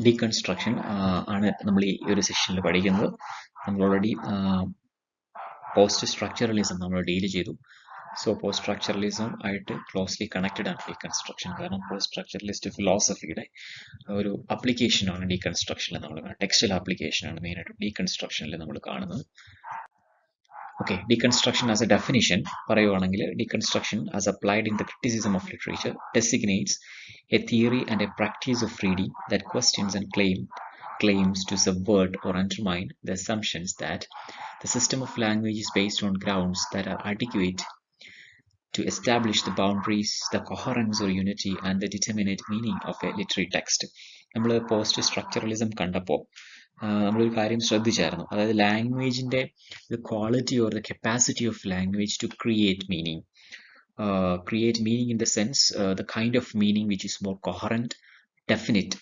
Deconstruction ആണ് നമ്മൾ ഈ ഒരു സെഷനിൽ പഠിക്കുന്നത്. നമ്മൾ ഓൾറെഡി പോസ്റ്റ് സ്ട്രക്ചറലിസം നമ്മൾ ഡീൽ ചെയ്തു. സോ പോസ്റ്റ് സ്ട്രക്ചറലിസം ആയിട്ട് ക്ലോസ്ലി കണക്റ്റഡ് ആണ് ഡീകൺസ്ട്രക്ഷൻ. കാരണം പോസ്റ്റ് സ്ട്രക്ചറലിസ്റ്റ് ഫിലോസഫിയുടെ ഒരു അപ്ലിക്കേഷനാണ് ഡീകൺസ്ട്രക്ഷനിൽ നമ്മൾ കാണുന്നത്. ടെക്സ്റ്റൽ ആപ്ലിക്കേഷനാണ് മെയിനായിട്ട് ഡീകൺസ്ട്രക്ഷനിൽ നമ്മൾ കാണുന്നത്. Okay, deconstruction as a definition പറയുവാണെങ്കിൽ deconstruction as applied in the criticism of literature designates a theory and a practice of reading that questions and claims to subvert or undermine the assumptions that the system of language is based on grounds that are adequate to establish the boundaries, the coherence or unity and the determinate meaning of a literary text. നമ്മൾ post structuralism കണ്ടപ്പോൾ നമ്മളൊരു കാര്യം ശ്രദ്ധിച്ചായിരുന്നു. അതായത് ലാംഗ്വേജിന്റെ quality or the capacity of language to create meaning. Create meaning in the sense the kind of meaning which is more coherent, definite.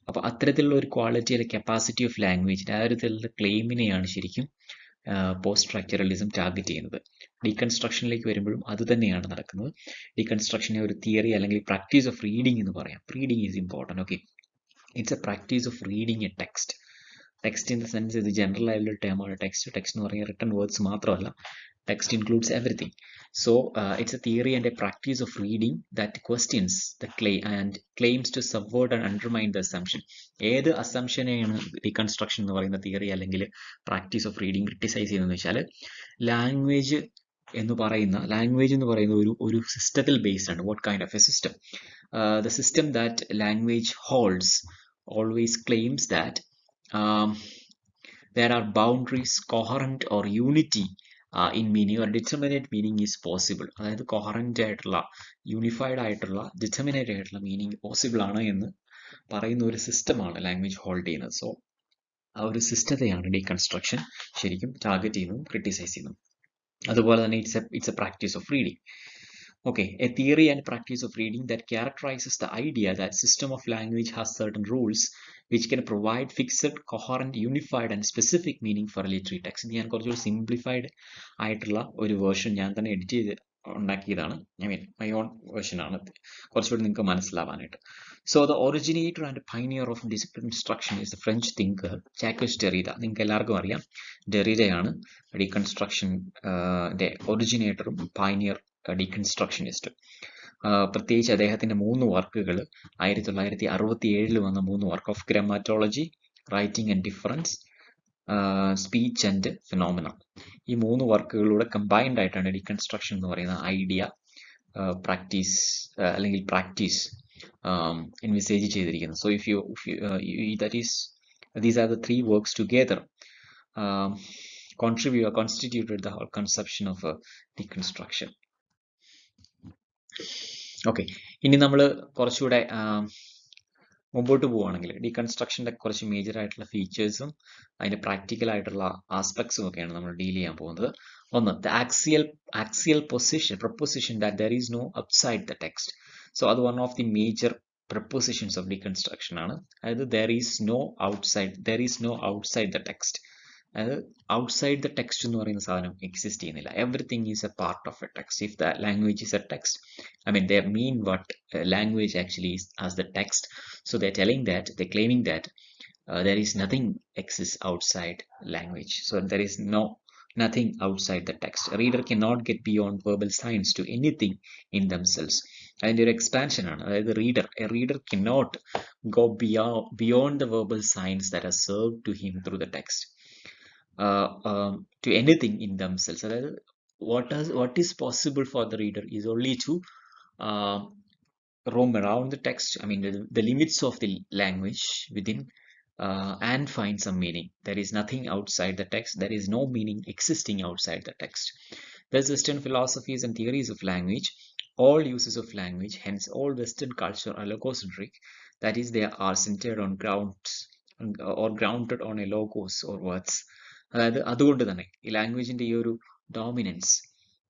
അപ്പോൾ അത്തരത്തിലുള്ള ഒരു ക്വാളിറ്റി അല്ലെങ്കിൽ കപ്പാസിറ്റി ഓഫ് ലാംഗ്വേജിന്റെ ആ ഒരു തരത്തിലുള്ള ക്ലെയിമിനെയാണ് ശരിക്കും പോസ്റ്റ് സ്ട്രക്ചറലിസം ടാർഗറ്റ് ചെയ്യുന്നത്. ഡീകൺസ്ട്രക്ഷനിലേക്ക് വരുമ്പോഴും അത് തന്നെയാണ് നടക്കുന്നത്. ഡീകൺസ്ട്രക്ഷനെ ഒരു തിയറി അല്ലെങ്കിൽ പ്രാക്ടീസ് ഓഫ് റീഡിംഗ് എന്ന് പറയാം. Reading is important. Okay, it's A practice of reading A text. Text in the sense ഇത് ജനറൽ ആയിട്ടുള്ള ടേമാണ് ടെക്സ്റ്റ്. ടെക്സ്റ്റ് എന്ന് പറയുന്നത് റിട്ടൺ വേർഡ്സ് മാത്രമല്ല, text includes everything. So it's a theory and a practice of reading that questions the claim and claims to subvert and undermine the assumption. ഏത് അസംഷനെയാണ് reconstruction എന്ന് പറയുന്ന theory അല്ലെങ്കിൽ practice of reading criticise ചെയ്യുന്നതെന്ന് വെച്ചാൽ, language എന്ന് പറയുന്ന ഒരു സിസ്റ്റത്തിൽ ബേസ്ഡ് ആണ്. What kind of A system? The system that language holds always claims that there are boundaries, coherent or unity in meaning or determinate meaning is possible. അതായത് coherent ആയിട്ടുള്ള, unified ആയിട്ടുള്ള, ഡിറ്റർമിനേറ്റ് ആയിട്ടുള്ള meaning possible ആണ് എന്ന് പറയുന്ന ഒരു സിസ്റ്റമാണ് language hold ചെയ്യുന്നത്. സോ ആ ഒരു സിസ്റ്റത്തെയാണ് ഡീകൺസ്ട്രക്ഷൻ ശരിക്കും ടാർഗറ്റ് ചെയ്യുന്നതും ക്രിട്ടിസൈസ് ചെയ്യുന്നതും. അതുപോലെ തന്നെ it's A practice of reading. Okay, a theory and practice of reading that characterizes the idea that system of language has certain rules which can provide fixed, coherent, unified and specific meaning for a literary text. ഞാൻ കുറച്ചുകൂടി simplified ആയിട്ടുള്ള ഒരു version ഞാൻ തന്നെ edit ചെയ്ത് ഉണ്ടാക്കിയതാണ്. My own version ആണ്, കുറച്ചുകൂടി നിങ്ങൾക്ക് മനസ്സിലാവാനായിട്ട്. So the originator and pioneer of deconstruction is the French thinker Jacques Derrida. നിങ്ങൾക്ക് എല്ലാവർക്കും അറിയാം, ഡെറിഡയാണ് ഡീകൺസ്ട്രക്ഷൻ ഒറിജിനേറ്ററും പയനിയർ ഡീകൺസ്ട്രക്ഷനിസ്റ്റ്. പ്രത്യേകിച്ച് അദ്ദേഹത്തിന്റെ 3 വർക്കുകൾ 1967 വന്ന 3 work of grammatology, writing and difference, speech and phenomena. ഈ 3 വർക്കുകളിലൂടെ കമ്പൈൻഡ് ആയിട്ടാണ് ഡീകൺസ്ട്രക്ഷൻ എന്ന് പറയുന്ന ഐഡിയ പ്രാക്ടീസ് അല്ലെങ്കിൽ പ്രാക്ടീസ് envisage ചെയ്തിരിക്കുന്നത്. So if you that is, these are the 3 works together constituted the whole conception of deconstruction. Okay, ഇനി നമ്മൾ കുറച്ചുകൂടെ മുമ്പോട്ട് പോവുകയാണെങ്കിൽ ഡീകൺസ്ട്രക്ഷൻ്റെ കുറച്ച് മേജർ ആയിട്ടുള്ള ഫീച്ചേഴ്സും അതിൻ്റെ പ്രാക്ടിക്കൽ ആയിട്ടുള്ള ആസ്പെക്ട്സും ഒക്കെയാണ് നമ്മൾ ഡീൽ ചെയ്യാൻ പോകുന്നത്. ഒന്ന്, the axial proposition that there is no outside the text. So അത് one of the major propositions of deconstruction ആണ്. അതായത് there is no outside the text. അതായത് ഔട്ട്സൈഡ് ദ ടെക്സ്റ്റ് എന്ന് പറയുന്ന സാധനം എക്സിസ്റ്റ് ചെയ്യുന്നില്ല. Everything is a part of a text. If the language is a text, they mean what language actually is as the text. So they're claiming that there is nothing exists outside language. So there is nothing outside the text. A reader cannot get beyond verbal signs to anything in themselves. And your expansion ആണ്, അതായത് a reader cannot go beyond the verbal signs that are served to him through the text. To anything in themselves. What is possible for the reader is only to roam around the text, the limits of the language within, and find some meaning. There is nothing outside the text. There is no meaning existing outside the text. Thus, Western philosophies and theories of language, all uses of language, hence all Western culture are logocentric. That is, they are centered on grounds or grounded on a logos or words. അതായത് അതുകൊണ്ട് തന്നെ ഈ ലാംഗ്വേജിന്റെ ഈ ഒരു dominance,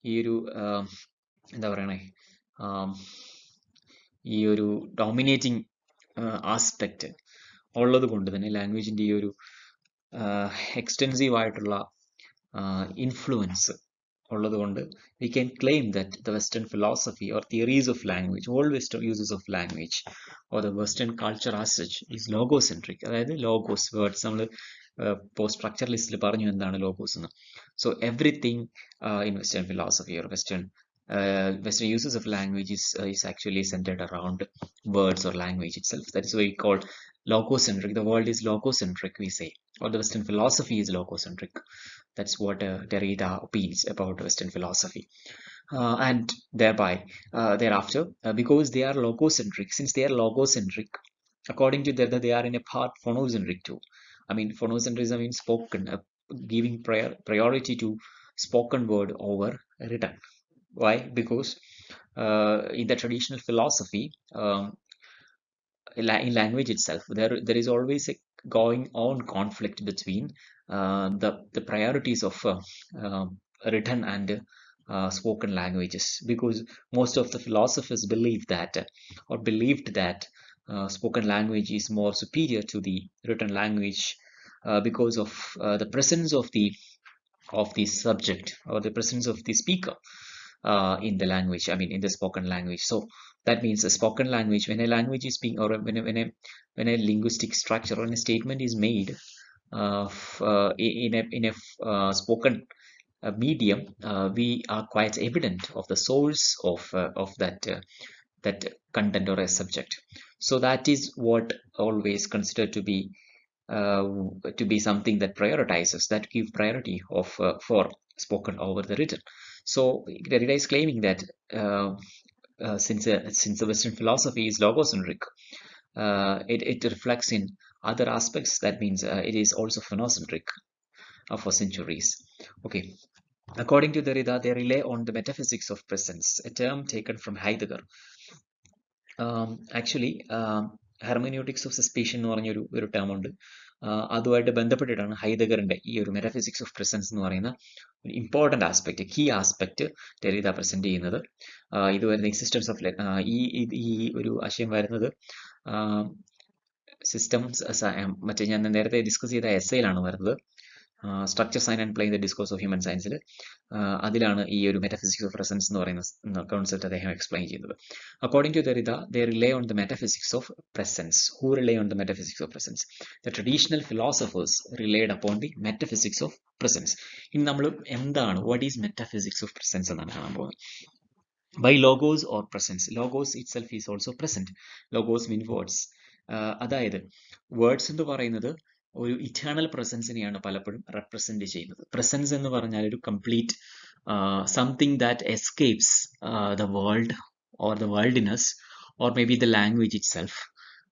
ഈ ഒരു എന്താ പറയണേ, ഈ ഒരു ഡോമിനേറ്റിംഗ് ആസ്പെക്റ്റ് ഉള്ളത് കൊണ്ട് തന്നെ ലാംഗ്വേജിന്റെ ഈ ഒരു എക്സ്റ്റെൻസീവ് ആയിട്ടുള്ള ഇൻഫ്ലുവൻസ് ഉള്ളതുകൊണ്ട് we can claim that the Western philosophy or theories of language, all Western uses of language or the Western culture as such is logocentric. അതായത് ലോഗോസ് വേർഡ്സ് നമ്മൾ പോസ്റ്റ് സ്ട്രക്ചറലിസ്റ്റിൽ പറഞ്ഞു എന്താണ് ലോഗോസ് എന്ന്. So everything in Western philosophy or Western uses of language is actually centered around words or language itself. That is why we call logocentric. The world is logocentric, we say, or the Western philosophy is logocentric. That's what Derrida opines about Western philosophy. And thereby, thereafter, because they are logocentric, since they are logocentric, according to Derrida, they are in a part phonocentric too. I mean, phonocentrism means spoken, giving priority to spoken word over written. Why? Because in the traditional philosophy, in language itself, there is always a going on conflict between the priorities of written and spoken languages, because most of the philosophers believe that or believed that spoken language is more superior to the written language because of the presence of the subject or the presence of the speaker in the language, I mean in the spoken language. So that means a spoken language, when a language is being, or when a linguistic structure or a statement is made in a spoken medium, we are quite evident of the source of that content or a subject. So that is what always considered to be something that prioritizes, that give priority of for spoken over the written. So Derrida is claiming that since the Western philosophy is logocentric, it reflects in other aspects. That means it is also phonocentric for centuries. Okay. According to Derrida, they rely on the metaphysics of presence, a term taken from Heidegger. Actually, hermeneutics of suspicion എന്ന് പറഞ്ഞൊരു term ഉണ്ട്. അതുമായിട്ട് ബന്ധപ്പെട്ടിട്ടാണ് ഹൈദഗറിന്റെ ഈ ഒരു metaphysics of presence എന്ന് പറയുന്ന ഒരു important aspect, key aspect Derrida present ചെയ്യുന്നത്. ഇത് വരുന്ന എക്സിസ്റ്റൻസ് ഓഫ് ഈ ഒരു ആശയം വരുന്നത് സിസ്റ്റംസ്, മറ്റേ ഞാൻ നേരത്തെ ഡിസ്കസ് ചെയ്ത എസ്സേയിലാണ് വരുന്നത്, structure sign and play in the discourse of human സയൻസിൽ. അതിലാണ് ഈ ഒരു മെറ്റാഫിസിക്സ് ഓഫ് പ്രസൻസ് എന്ന് പറയുന്ന കോൺസെപ്റ്റ് അദ്ദേഹം എക്സ്പ്ലെയിൻ ചെയ്യുന്നത്. According to Derrida, they rely on the metaphysics of presence. Who rely on the metaphysics of presence? The traditional philosophers relied upon the metaphysics of presence. ഇനി നമ്മൾ എന്താണ്, what is metaphysics of presence എന്നാണ് കാണാൻ പോകുന്നത്. By logos or presence. Logos itself is also present. Logos mean words. അതായത് words എന്ന് പറയുന്നത് ഒരു ഇറ്റേണൽ പ്രസൻസിനെയാണ് പലപ്പോഴും റെപ്രസെന്റ് ചെയ്യുന്നത്. പ്രസൻസ് എന്ന് പറഞ്ഞാൽ ഒരു complete something that escapes the world or the worldliness or maybe the language itself,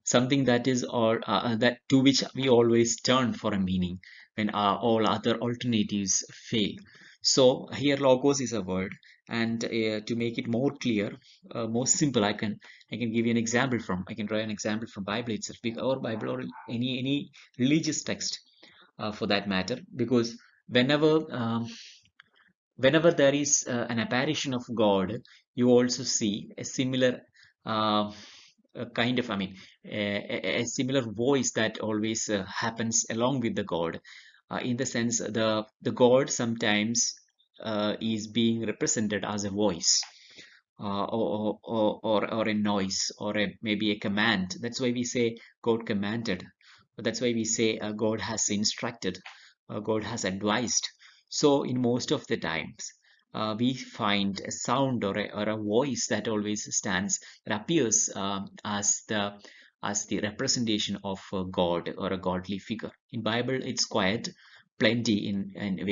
something that is or that to which we always turn for a meaning when all other alternatives fail. So here logos is a word, and to make it more clear, more simple, I can give you an example from, I can draw an example from Bible itself, or Bible, or any religious text for that matter, because whenever there is an apparition of God, you also see a similar kind of, I mean, a similar voice that always happens along with the God. In the sense, the God sometimes is being represented as a voice, or a noise, or maybe a command. That's why we say God commanded. That's why we say God has instructed, God has advised. So in most of the times, we find a sound or a voice that always stands, that appears as the representation of God or a godly figure. In Bible, it's quite plenty in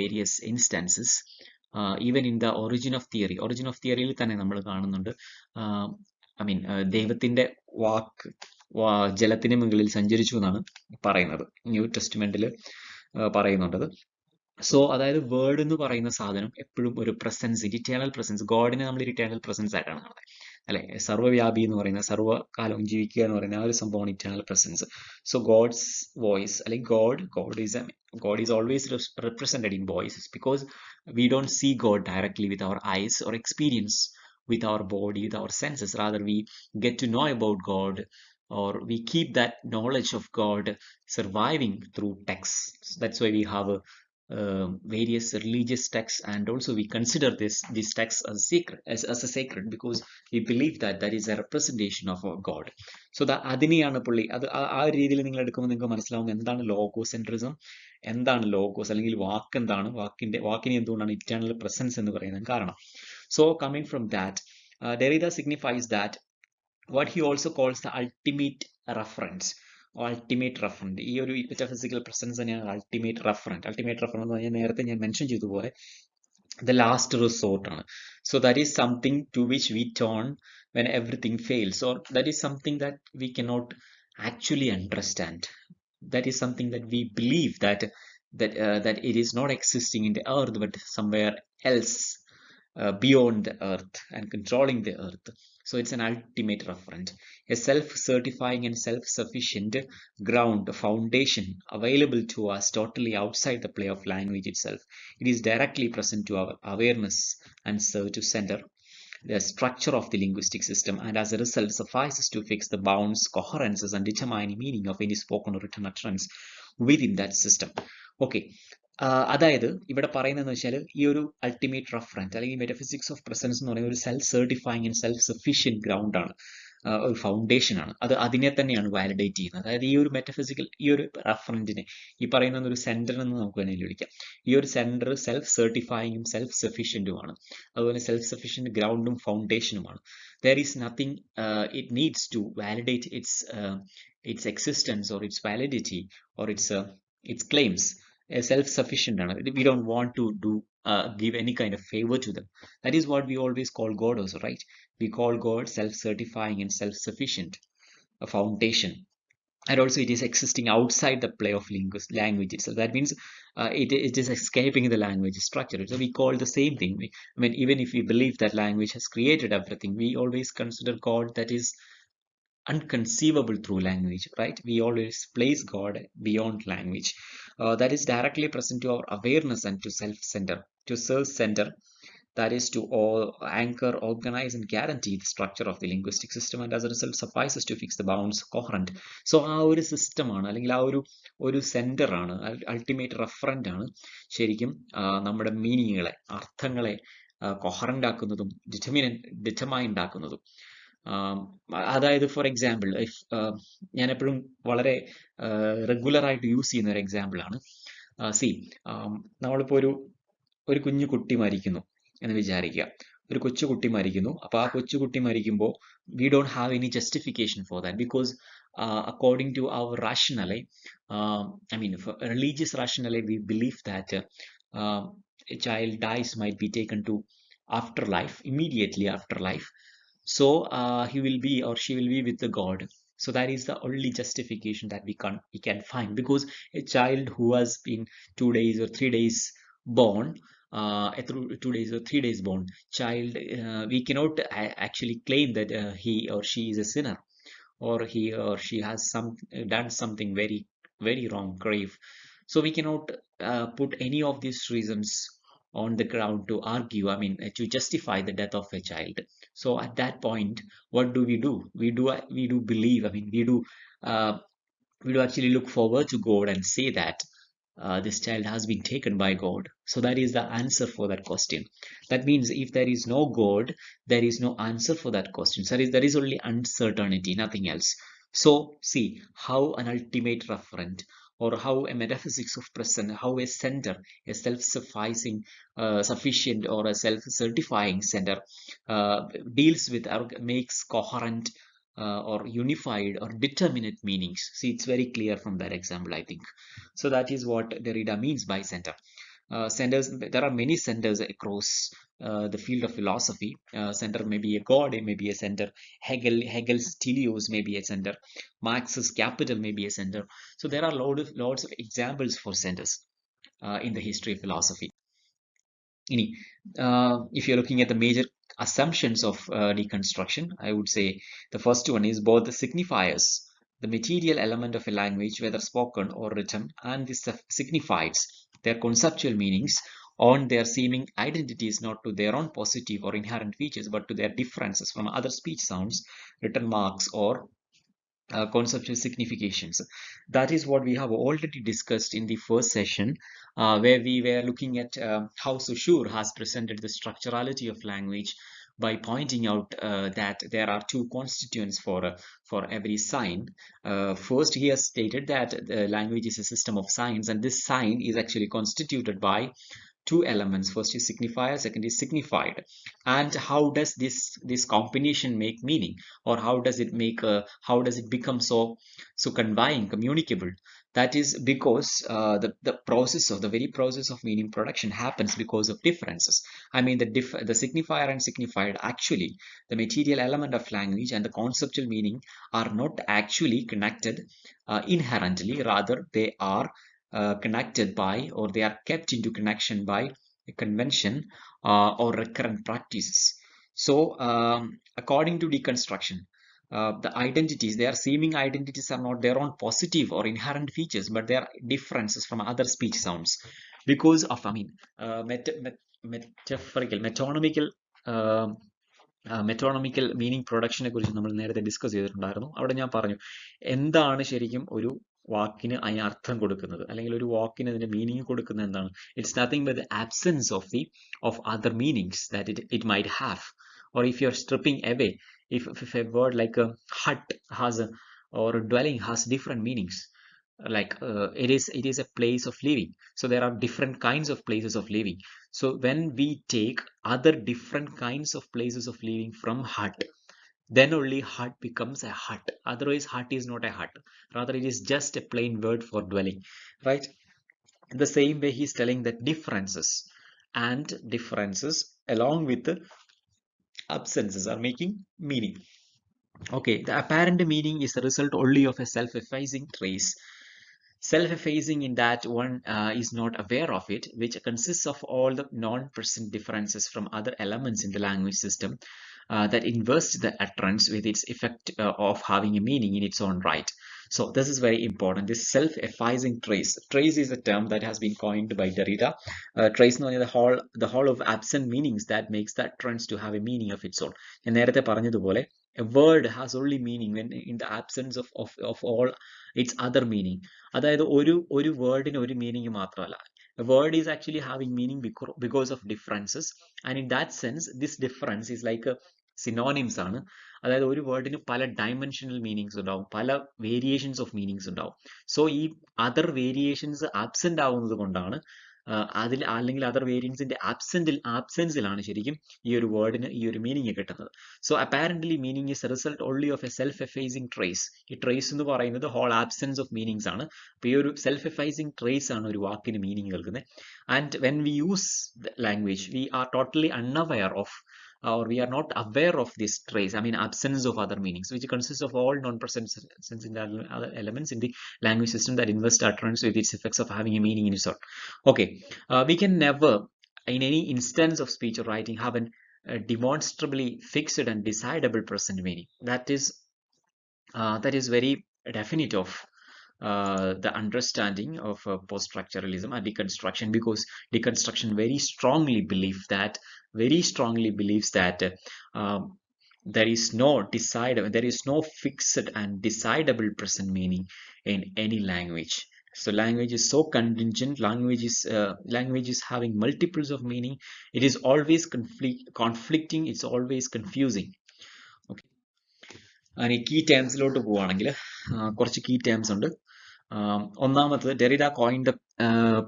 various instances. Even in the origin of theory തന്നെ നമ്മൾ കാണുന്നുണ്ട്. I mean ദൈവത്തിന്റെ വാക്ക് ജലത്തിന് മുകളിൽ സഞ്ചരിച്ചു എന്നാണ് പറയുന്നത്, new ടെസ്റ്റ്മെന്റിൽ പറയുന്നുണ്ടത്. So അതായത് വേർഡ് എന്ന് പറയുന്ന സാധനം എപ്പോഴും ഒരു പ്രസൻസ്, ഇറ്റേണൽ പ്രസൻസ്, ഗോഡിനെ നമ്മൾ ഇറ്റേണൽ പ്രസൻസ് ആയിട്ടാണ് കാണുന്നത്, അല്ലെ? സർവ്വവ്യാപി എന്ന് പറയുന്ന, സർവ്വകാലവും ജീവിക്കുക എന്ന് പറയുന്ന ആ ഒരു സംഭവമാണ് eternal presence. So God's voice, അല്ലെങ്കിൽ God is always represented in voices, because we don't see God directly with our eyes or experience with our body, with our senses. Rather, we get to know about God, or we keep that knowledge of God surviving through texts. That's why we have various religious texts, and also we consider these texts as sacred, as a sacred, because we believe that that is a representation of our God. So അതിനെയാണ് പുള്ളി അത് ആ ഒരു രീതിയിൽ നിങ്ങൾ എടുക്കുമ്പോൾ നിങ്ങൾക്ക് മനസ്സിലാവും എന്താണ് ലോഗോസെൻട്രിസം, എന്താണ് ലോഗോസ്, അല്ലെങ്കിൽ വാക്ക് എന്താണ്, വാക്കിനെ എന്തുകൊണ്ടാണ് ഇറ്റേണൽ പ്രസൻസ് എന്ന് പറയുന്നത് കാരണം. So coming from that, Derrida signifies that what he also calls the ultimate reference. Ultimate referent, ഈ ഒരു മെറ്റാഫിസിക്കൽ പ്രസൻസ് തന്നെയാണ് അൾട്ടിമേറ്റ് റെഫറൻറ്റ്. അൾട്ടിമേറ്റ് റെഫറൻറ്റ് എന്ന് പറഞ്ഞാൽ നേരത്തെ ഞാൻ മെൻഷൻ ചെയ്തതുപോലെ the last resort ആണ്. So that is something to which we turn when everything fails, or that is something that we cannot actually understand. That is something that we believe that it is not existing in the earth but somewhere else, beyond the earth and controlling the earth. So it's an ultimate referent, a self-certifying and self-sufficient ground, foundation available to us totally outside the play of language itself. It is directly present to our awareness and serve to center the structure of the linguistic system, and as a result suffices to fix the bounds, coherences, and determine meaning of any spoken or written utterance within that system. Okay. അതായത് ഇവിടെ പറയുന്നതെന്ന് വെച്ചാൽ ഈ ഒരു ultimate reference അല്ലെങ്കിൽ metaphysics of presence എന്ന് പറയുന്ന ഒരു self certifying and self sufficient ground ആണ്, ഒരു ഫൗണ്ടേഷൻ ആണ്. അത് അതിനെ തന്നെയാണ് വാലിഡേറ്റ് ചെയ്യുന്നത്. അതായത് ഈ ഒരു മെറ്റഫിസിക്കൽ ഈ ഒരു റെഫറൻറ്റിനെ ഈ പറയുന്ന ഒരു സെന്റർ എന്ന് നമുക്ക് വേണമെങ്കിൽ വിളിക്കാം. ഈ ഒരു സെന്റർ സെൽഫ് സർട്ടിഫൈങ്ങും സെൽഫ് സഫീഷ്യന്റുമാണ്, അതുപോലെ സെൽഫ് സഫീഷ്യന്റ് ഗ്രൗണ്ടും ഫൗണ്ടേഷനുമാണ്. There is nothing it needs to validate its existence or its validity or its claims. Self-sufficient ആണ്. We don't want to give any kind of favor to them. That is what we always call God also, right? We call God self-certifying and self-sufficient, a foundation. And also it is existing outside the play of language itself. That means it is escaping the language structure. So we call the same thing. I mean, even if we believe that language has created everything, we always consider God that is unconceivable through language, right? We always place God beyond language. That is directly present to our awareness and to self-center, to self-center. That is to all anchor, organize, and guarantee the structure of the linguistic system, and as a result suffices to fix the bounds coherent. So ആ ഒരു system ആണ്, അല്ലെങ്കിൽ ആ ഒരു centre ആണ്, ultimate റെഫറന്റ് ആണ് ശരിക്കും നമ്മുടെ മീനിങ്ങുകളെ, അർത്ഥങ്ങളെ കൊഹറന്റ് ആക്കുന്നതും ഡിറ്റർമൈൻഡ് ആക്കുന്നതും. അതായത് ഫോർ എക്സാമ്പിൾ, ഞാൻ എപ്പോഴും വളരെ റെഗുലർ ആയിട്ട് യൂസ് ചെയ്യുന്ന ഒരു എക്സാമ്പിൾ ആണ്. നമ്മളിപ്പോ ഒരു കുഞ്ഞു കുട്ടി മരിക്കുന്നു എന്ന് വിചാരിക്കുക. ഒരു കൊച്ചുകുട്ടി മരിക്കുന്നു. അപ്പൊ ആ കൊച്ചുകുട്ടി മരിക്കുമ്പോൾ we don't have any justification for that, because according to our rationale, I mean for religious rationale, we believe that a child dies might be taken to afterlife, immediately afterlife. So he will be or she will be with the God. So that is the only justification that we can find, because a child who has been 2 days or 3 days born, 2 days or 3 days born child, we cannot actually claim that he or she is a sinner, or he or she has done something very very wrong, grave. So we cannot put any of these reasons on the ground to argue, I mean to justify the death of a child. So at that point, what do? We do believe, I mean we do actually look forward to God and say that this child has been taken by God. So that is the answer for that question. That means if there is no God, there is no answer for that question. So there is only uncertainty, nothing else. So see how an ultimate referent, or how a metaphysics of presence, how a center, a self-sufficing, sufficient, or a self-certifying center deals with or makes coherent or unified or determinate meanings. See, it's very clear from that example, I think. So that is what Derrida means by center. Centers, there are many centers across the field of philosophy. Center may be a god, it may be a center. Hegel's teleos may be a center. Marx's capital may be a center. So there are lots of examples for centers in the history of philosophy. If you're looking at the major assumptions of deconstruction, I would say the first one is both the signifiers, the material element of a language, whether spoken or written, and the signifieds, their conceptual meanings, on their seeming identities, not to their own positive or inherent features, but to their differences from other speech sounds, written marks, or conceptual significations. That is what we have already discussed in the first session, where we were looking at how Saussure has presented the structurality of language by pointing out that there are two constituents for every sign. First, he has stated that the language is a system of signs, and this sign is actually constituted by two elements. First is signifier, second is signified. And how does this combination make meaning, or how does it make how does it become so conveying, communicable? That is because the very process of meaning production happens because of differences. I mean, the signifier and signified, actually the material element of language and the conceptual meaning, are not actually connected inherently. Rather, they are connected by, or they are kept into connection by, a convention or recurrent practices. So, according to deconstruction, the identities, their seeming identities, are not their own positive or inherent features, but they are differences from other speech sounds because of, I mean, metaphorical, metonymical meaning പ്രൊഡക്ഷനെ കുറിച്ച് നമ്മൾ നേരത്തെ discuss ചെയ്തിട്ടുണ്ടായിരുന്നു. അവിടെ ഞാൻ പറഞ്ഞു എന്താണ് ശരിക്കും ഒരു വാക്കിന് അതിന് അർത്ഥം കൊടുക്കുന്നത്, അല്ലെങ്കിൽ ഒരു വാക്കിന് അതിന്റെ മീനിങ് കൊടുക്കുന്നത് എന്താണ്. It's nothing but the absence of other meanings that it might have. Or if you're stripping away, if a word like a hut has a, or a dwelling has different meanings, like it is a place of living, so there are different kinds of places of living. So when we take other different kinds of places of living from hut, then only hut becomes a hut. Otherwise hut is not a hut, rather it is just a plain word for dwelling, right? In the same way, he's telling that differences along with the absences are making meaning. Okay, the apparent meaning is the result only of a self-effacing trace. Self-effacing in that one is not aware of it, which consists of all the non-present differences from other elements in the language system that invest the utterance with its effect of having a meaning in its own right. So this is very important. This self-effacing trace. Trace is a term that has been coined by Derrida. Trace എന്ന് പറഞ്ഞാൽ the whole of absent meanings that makes the utterance to have a meaning of its own. ഞാൻ നേരത്തെ പറഞ്ഞതുപോലെ a word has only meaning when in the absence of all its other meaning. അതായത് ഒരു വേർഡിന് ഒരു meaning മാത്രമല്ല. A word is actually having meaning because of differences, and in that sense this difference is like a synonyms ആണ്. അതായത് ഒരു വേർഡിന് പല dimensional meanings ഉണ്ടാവും, പല വേരിയേഷൻസ് ഓഫ് മീനിങ്സ് ഉണ്ടാവും. സോ ഈ അതർ വേരിയേഷൻസ് ആബ്സെന്റ് ആവുന്നത് കൊണ്ടാണ് അതിൽ, അല്ലെങ്കിൽ അതർ വേരിയൻസിന്റെ ആബ്സെൻസിലാണ് ശരിക്കും ഈ ഒരു വേർഡിന് ഈ ഒരു മീനിങ് കിട്ടുന്നത്. So apparently meaning is A result only of A self എഫേസിങ് trace. ഈ ട്രേസ് എന്ന് പറയുന്നത് ഹോൾ ആബ്സെൻസ് ഓഫ് മീനിങ്സ് ആണ്. അപ്പൊ ഈ ഒരു സെൽഫ് എഫേസിങ് ട്രേസ് ആണ് ഒരു വാക്കിന് മീനിങ് നൽകുന്നത്. And when we use language, we are totally unaware of, or we are not aware of this trace, I mean absence of other meanings, which consists of all non-present other elements in the language system that invest utterance with its effects of having a meaning in its own. Okay, we can never in any instance of speech or writing have a demonstrably fixed and decidable present meaning. That is very definite of the understanding of post-structuralism and deconstruction, because deconstruction very strongly believes that there is no fixed and decidable present meaning in any language. So language is so contingent, language is having multiples of meaning, it is always conflicting, it's always confusing. Okay, and key termsലോട്ട് പോവാണെങ്കിൽ കുറച്ച് key terms ഉണ്ട്. ഒന്നാമത്തത്, Derrida coined the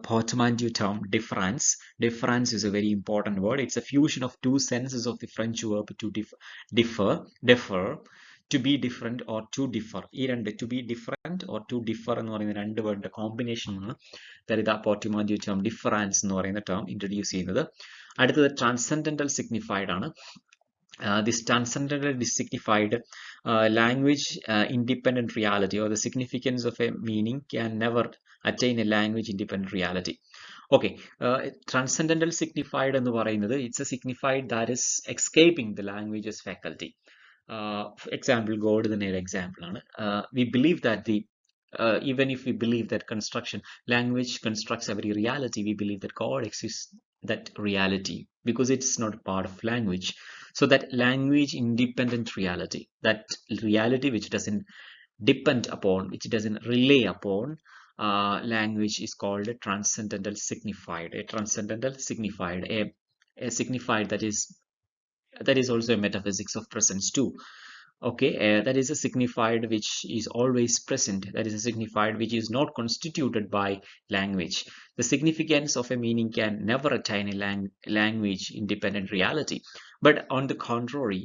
portmanteau term difference. Difference is a very important word. It's a fusion of two senses of the French verb to differ, to be different or to differ. ഈ രണ്ട്, to be different or to differ എന്ന് പറയുന്ന രണ്ട് വേർഡിന്റെ combination ആണ് Derrida portmanteau term difference എന്ന് പറയുന്ന term introduce ചെയ്യുന്നത്. അടുത്തത് transcendental signified ആണ്. This transcendental signified language independent reality, or the significance of a meaning can never attain a language independent reality. Okay, transcendental signified എന്ന് പറയുന്നത്, it's a signified that is escaping the language's faculty. Example, God തന്നെ ഒരു example ആണ്. We believe that even if we believe that language constructs every reality, we believe that God exists that reality because it's not part of language. So that language independent reality, that reality which doesn't depend upon, which doesn't rely upon language, is called a transcendental signified. A transcendental signified, a signified that is also a metaphysics of presence too. Okay, that is a signified which is always present. That is a signified which is not constituted by language. The significance of a meaning can never attain a language independent reality. But on the contrary,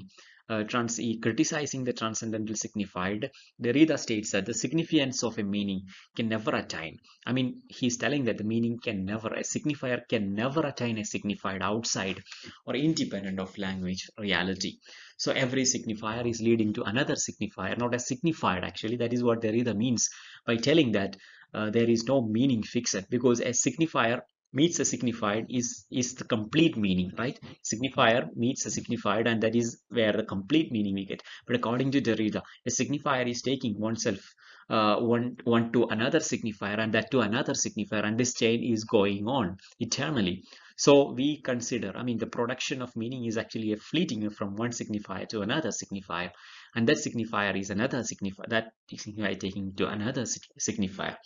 criticizing the transcendental signified, Derrida states that the significance of a meaning can never attain. I mean, he's telling that the meaning can never, a signifier can never attain a signified outside or independent of language reality. So every signifier is leading to another signifier, not a signified actually. That is what Derrida means by telling that there is no meaning fixed, because a signifier meets a signified is the complete meaning, right? Signifier meets a signified, and that is where the complete meaning we get. But according to Derrida, a signifier is taking oneself one to another signifier, and that to another signifier, and this chain is going on eternally. So we consider, I mean, the production of meaning is actually a fleeting from one signifier to another signifier, and that signifier is another signifier, that signifier taking to another signifier.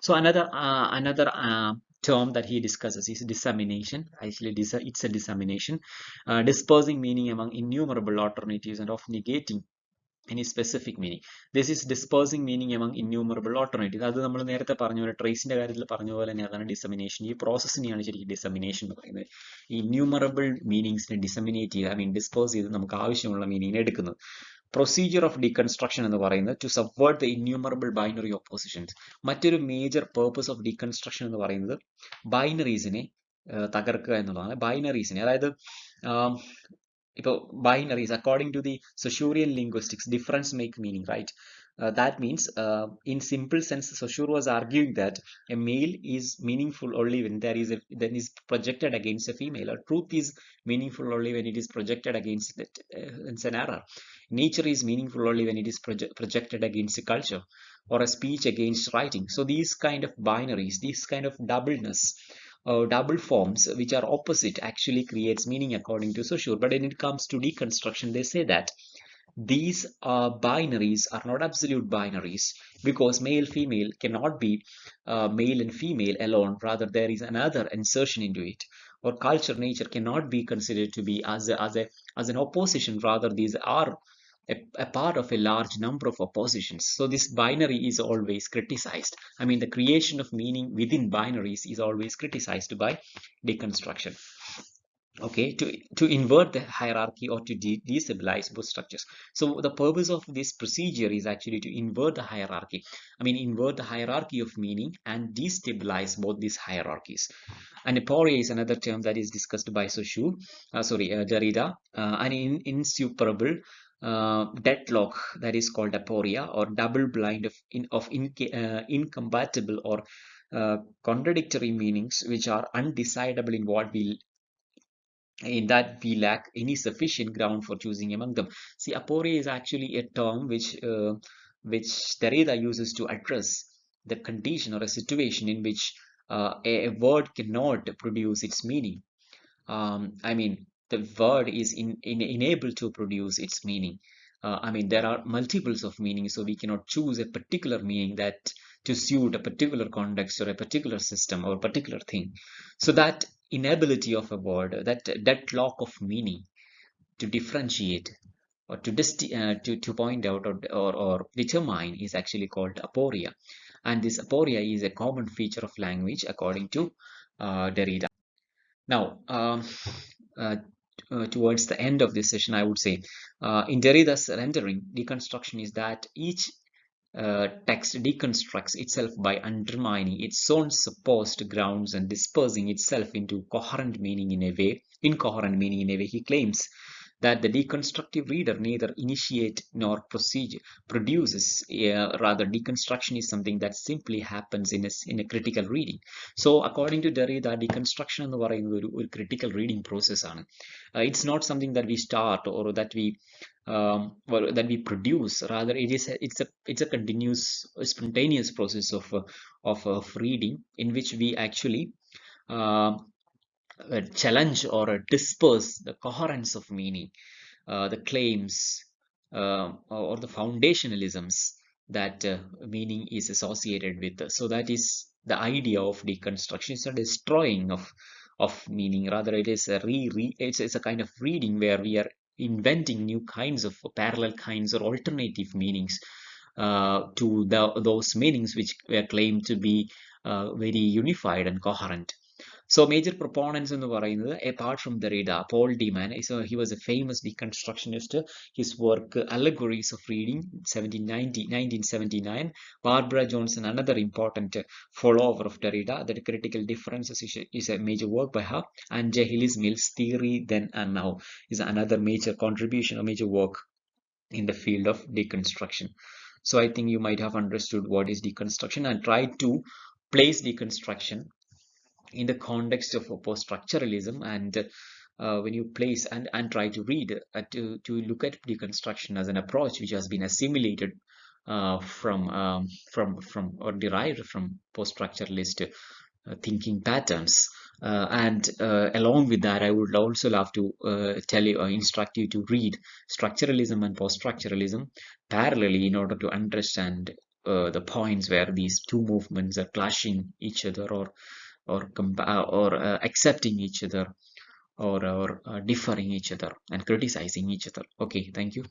So another term that he discusses is dissemination. Actually, it's a dissemination, dispersing meaning among innumerable alternatives and of negating any specific meaning. This is dispersing meaning among innumerable alternatives. അത് നമ്മൾ നേരത്തെ പറഞ്ഞ പോലെ ട്രേസിന്റെ കാര്യത്തിൽ പറഞ്ഞ പോലെ തന്നെ അതാണ് ഡിസമിനേഷൻ. ഈ പ്രോസസ്സിനെയാണ് ശരിക്കും ഡിസമിനേഷൻ എന്ന് പറയുന്നത്. ഈ ഇന്യൂമറബിൾ മീനിങ്സിനെ ഡിസമിനേറ്റ് ചെയ്ത്, ഐ മീൻ ഡിസ്പേഴ്സ് ചെയ്ത് നമുക്ക് ആവശ്യമുള്ള മീനിങ്ങിനെ എടുക്കുന്നത്. പ്രൊസീജിയർ ഓഫ് ഡീകൺസ്ട്രക്ഷൻ എന്ന് പറയുന്നത് to subvert the innumerable binary oppositions. മറ്റൊരു മേജർ പേർപ്പസ് ഓഫ് ഡീകൺസ്ട്രക്ഷൻ എന്ന് പറയുന്നത് ബൈനറീസിനെ തകർക്കുക എന്നുള്ളതാണ്. ബൈനറീസിനെ, അതായത് binaries, according to the Saussurean linguistics, difference make meaning, right? That means, in simple sense, Saussure was arguing that a male is meaningful only when then is projected against a female, or truth is meaningful only when it is projected against it. It's an error. Nature is meaningful only when it is projected against a culture, or a speech against writing. So these kind of binaries, these kind of doubleness, double forms which are opposite, actually creates meaning according to Saussure. But when it comes to deconstruction, they say that these binaries are not absolute binaries, because male female cannot be male and female alone. Rather, there is another insertion into it. Or culture nature cannot be considered to be as an opposition. Rather, these are a part of a large number of oppositions. So this binary is always criticized. I mean, the creation of meaning within binaries is always criticized by deconstruction. Okay, to invert the hierarchy or to destabilize both structures. So the purpose of this procedure is actually to invert the hierarchy. I mean, invert the hierarchy of meaning and destabilize both these hierarchies. And aporia is another term that is discussed by Derrida, an insuperable deadlock that is called aporia, or double blind of incompatible or contradictory meanings, which are undecidable in that we lack any sufficient ground for choosing among them. See, aporia is actually a term which Derrida uses to address the condition or a situation in which a word cannot produce its meaning. I mean, the word is unable to produce its meaning. I mean, there are multiples of meanings, so we cannot choose a particular meaning that to suit a particular context or a particular system or a particular thing. So that inability of a word, that deadlock of meaning to differentiate or to point out or determine is actually called aporia. And this aporia is a common feature of language according to Derrida. Now, towards the end of this session, I would say, in Derrida's rendering, deconstruction is that each text deconstructs itself by undermining its own supposed grounds and dispersing itself into incoherent meaning in a way. He claims that the deconstructive reader neither initiate nor produces. Rather, deconstruction is something that simply happens in a critical reading. So, according to Derrida, deconstruction എന്ന് പറയുന്നത് ഒരു critical reading process ആണ്. It's not something that we start or that we produce. Rather, it's a continuous, spontaneous process of reading, in which we actually challenge or disperse the coherence of meaning, the claims, or the foundationalisms that meaning is associated with. So that is the idea of deconstruction. It's a destroying of meaning. Rather, it is a it's a kind of reading where we are inventing new kinds of parallel kinds or alternative meanings to those meanings which were claimed to be very unified and coherent. So major proponents എന്ന് പറയുന്നത് apart from Derrida, Paul Deman, he was a famous deconstructionist. His work Allegories of Reading 1979. Barbara Johnson, another important follower of Derrida. The Critical Differences is a major work by her. And J. Hillis Mill's Theory Then and Now is another major contribution, a major work in the field of deconstruction. So I think you might have understood what is deconstruction and try to place deconstruction in the context of post-structuralism. And when you place and try to read to look at deconstruction as an approach which has been assimilated from or derived from post-structuralist thinking patterns. And along with that, I would also love to tell you or instruct you to read structuralism and post-structuralism parallelly in order to understand the points where these two movements are clashing each other, or accepting each other, or differing each other and criticizing each other. Okay, thank you.